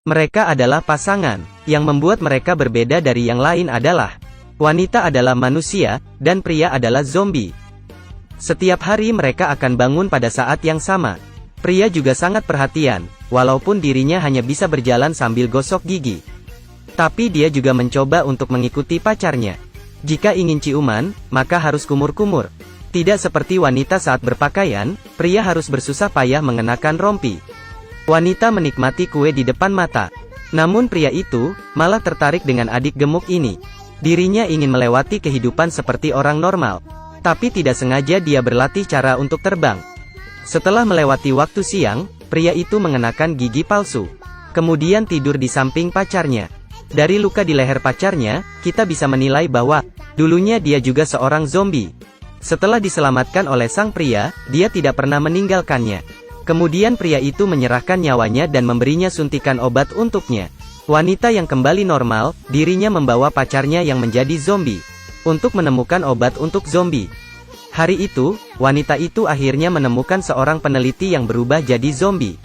Mereka adalah pasangan. Yang membuat mereka berbeda dari yang lain adalah, wanita adalah manusia, dan pria adalah zombie. Setiap hari mereka akan bangun pada saat yang sama. Pria juga sangat perhatian, walaupun dirinya hanya bisa berjalan sambil gosok gigi. Tapi dia juga mencoba untuk mengikuti pacarnya. Jika ingin ciuman, maka harus kumur-kumur. Tidak seperti wanita saat berpakaian, pria harus bersusah payah mengenakan rompi. Wanita menikmati kue di depan mata. Namun pria itu, malah tertarik dengan adik gemuk ini. Dirinya ingin melewati kehidupan seperti orang normal. Tapi tidak sengaja dia berlatih cara untuk terbang. Setelah melewati waktu siang, pria itu mengenakan gigi palsu. Kemudian tidur di samping pacarnya. Dari luka di leher pacarnya, kita bisa menilai bahwa, dulunya dia juga seorang zombie. Setelah diselamatkan oleh sang pria, dia tidak pernah meninggalkannya. Kemudian pria itu menyerahkan nyawanya dan memberinya suntikan obat untuknya. Wanita yang kembali normal, dirinya membawa pacarnya yang menjadi zombie, untuk menemukan obat untuk zombie. Hari itu, wanita itu akhirnya menemukan seorang peneliti yang berubah jadi zombie.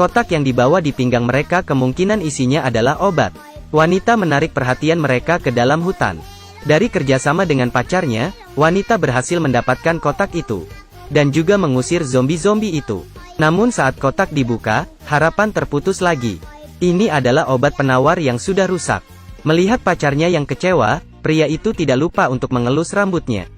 Kotak yang dibawa di pinggang mereka kemungkinan isinya adalah obat. Wanita menarik perhatian mereka ke dalam hutan. Dari kerjasama dengan pacarnya, wanita berhasil mendapatkan kotak itu, dan juga mengusir zombie-zombie itu. Namun saat kotak dibuka, harapan terputus lagi. Ini adalah obat penawar yang sudah rusak. Melihat pacarnya yang kecewa, pria itu tidak lupa untuk mengelus rambutnya.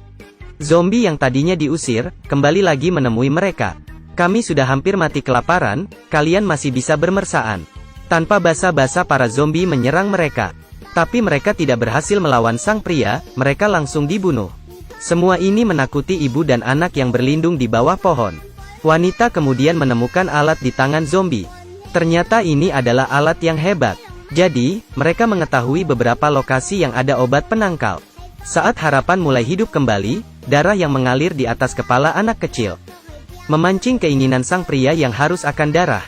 Zombie yang tadinya diusir, kembali lagi menemui mereka. Kami sudah hampir mati kelaparan, kalian masih bisa bermesraan. Tanpa basa-basa para zombie menyerang mereka. Tapi mereka tidak berhasil melawan sang pria, mereka langsung dibunuh. Semua ini menakuti ibu dan anak yang berlindung di bawah pohon. Wanita kemudian menemukan alat di tangan zombie. Ternyata ini adalah alat yang hebat. Jadi, mereka mengetahui beberapa lokasi yang ada obat penangkal. Saat harapan mulai hidup kembali, darah yang mengalir di atas kepala anak kecil memancing keinginan sang pria yang haus akan darah.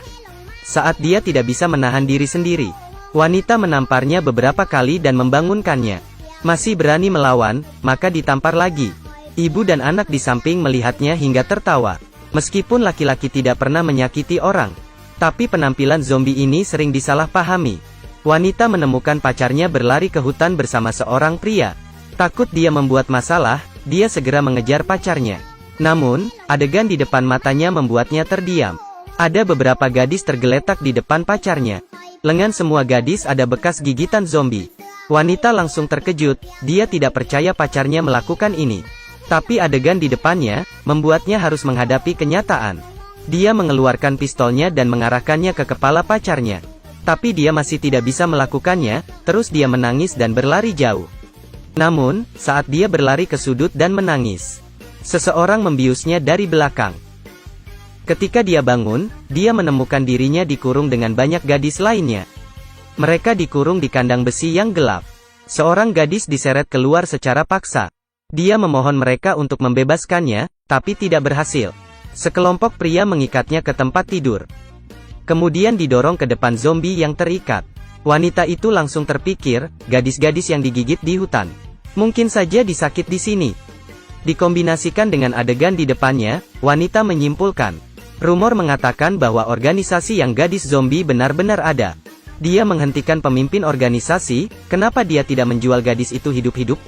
Saat dia tidak bisa menahan diri sendiri, wanita menamparnya beberapa kali dan membangunkannya. Masih berani melawan, maka ditampar lagi. Ibu dan anak di samping melihatnya hingga tertawa. Meskipun laki-laki tidak pernah menyakiti orang, tapi penampilan zombie ini sering disalahpahami. Wanita menemukan pacarnya berlari ke hutan bersama seorang pria. Takut dia membuat masalah, dia segera mengejar pacarnya. Namun, adegan di depan matanya membuatnya terdiam. Ada beberapa gadis tergeletak di depan pacarnya. Lengan semua gadis ada bekas gigitan zombie. Wanita langsung terkejut, dia tidak percaya pacarnya melakukan ini. Tapi adegan di depannya, membuatnya harus menghadapi kenyataan. Dia mengeluarkan pistolnya dan mengarahkannya ke kepala pacarnya. Tapi dia masih tidak bisa melakukannya, terus dia menangis dan berlari jauh. Namun, saat dia berlari ke sudut dan menangis, seseorang membiusnya dari belakang. Ketika dia bangun, dia menemukan dirinya dikurung dengan banyak gadis lainnya. Mereka dikurung di kandang besi yang gelap. Seorang gadis diseret keluar secara paksa. Dia memohon mereka untuk membebaskannya, tapi tidak berhasil. Sekelompok pria mengikatnya ke tempat tidur. Kemudian didorong ke depan zombie yang terikat. Wanita itu langsung terpikir, gadis-gadis yang digigit di hutan mungkin saja disakit di sini. Dikombinasikan dengan adegan di depannya, wanita menyimpulkan. Rumor mengatakan bahwa organisasi yang gadis zombie benar-benar ada. Dia menghentikan pemimpin organisasi, kenapa dia tidak menjual gadis itu hidup-hidup?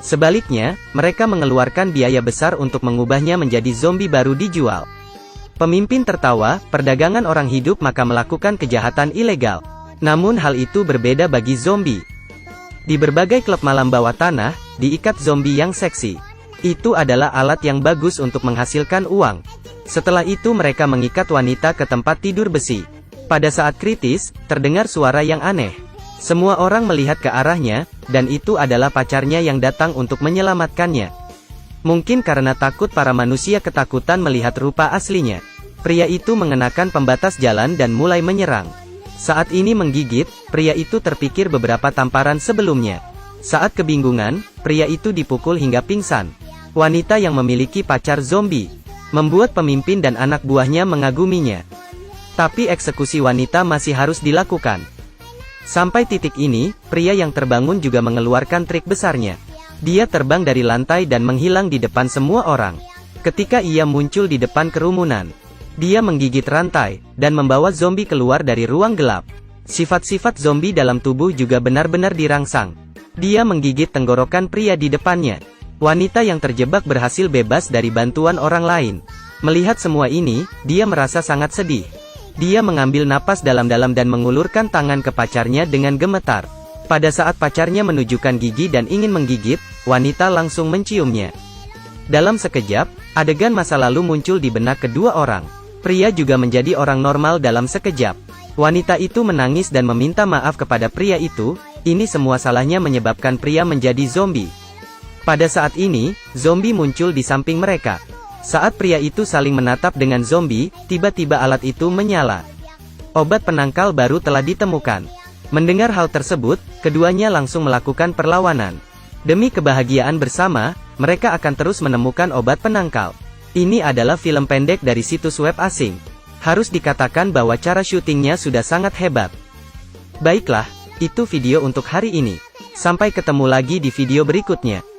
Sebaliknya, mereka mengeluarkan biaya besar untuk mengubahnya menjadi zombie baru dijual. Pemimpin tertawa, perdagangan orang hidup maka melakukan kejahatan ilegal. Namun hal itu berbeda bagi zombie. Di berbagai klub malam bawah tanah, diikat zombie yang seksi. Itu adalah alat yang bagus untuk menghasilkan uang. Setelah itu mereka mengikat wanita ke tempat tidur besi. Pada saat kritis, terdengar suara yang aneh. Semua orang melihat ke arahnya, dan itu adalah pacarnya yang datang untuk menyelamatkannya. Mungkin karena takut para manusia ketakutan melihat rupa aslinya. Pria itu mengenakan pembatas jalan dan mulai menyerang. Saat ini menggigit, pria itu terpikir beberapa tamparan sebelumnya. Saat kebingungan, pria itu dipukul hingga pingsan. Wanita yang memiliki pacar zombie membuat pemimpin dan anak buahnya mengaguminya. Tapi eksekusi wanita masih harus dilakukan. Sampai titik ini, pria yang terbangun juga mengeluarkan trik besarnya. Dia terbang dari lantai dan menghilang di depan semua orang. Ketika ia muncul di depan kerumunan, dia menggigit rantai, dan membawa zombie keluar dari ruang gelap. Sifat-sifat zombie dalam tubuh juga benar-benar dirangsang. Dia menggigit tenggorokan pria di depannya. Wanita yang terjebak berhasil bebas dari bantuan orang lain. Melihat semua ini, dia merasa sangat sedih. Dia mengambil napas dalam-dalam dan mengulurkan tangan ke pacarnya dengan gemetar. Pada saat pacarnya menunjukkan gigi dan ingin menggigit, wanita langsung menciumnya. Dalam sekejap, adegan masa lalu muncul di benak kedua orang. Pria juga menjadi orang normal dalam sekejap. Wanita itu menangis dan meminta maaf kepada pria itu. Ini semua salahnya menyebabkan pria menjadi zombie. Pada saat ini, zombie muncul di samping mereka. Saat pria itu saling menatap dengan zombie, tiba-tiba alat itu menyala. Obat penangkal baru telah ditemukan. Mendengar hal tersebut, keduanya langsung melakukan perlawanan. Demi kebahagiaan bersama, mereka akan terus menemukan obat penangkal. Ini adalah film pendek dari situs web asing. Harus dikatakan bahwa cara syutingnya sudah sangat hebat. Baiklah, itu video untuk hari ini. Sampai ketemu lagi di video berikutnya.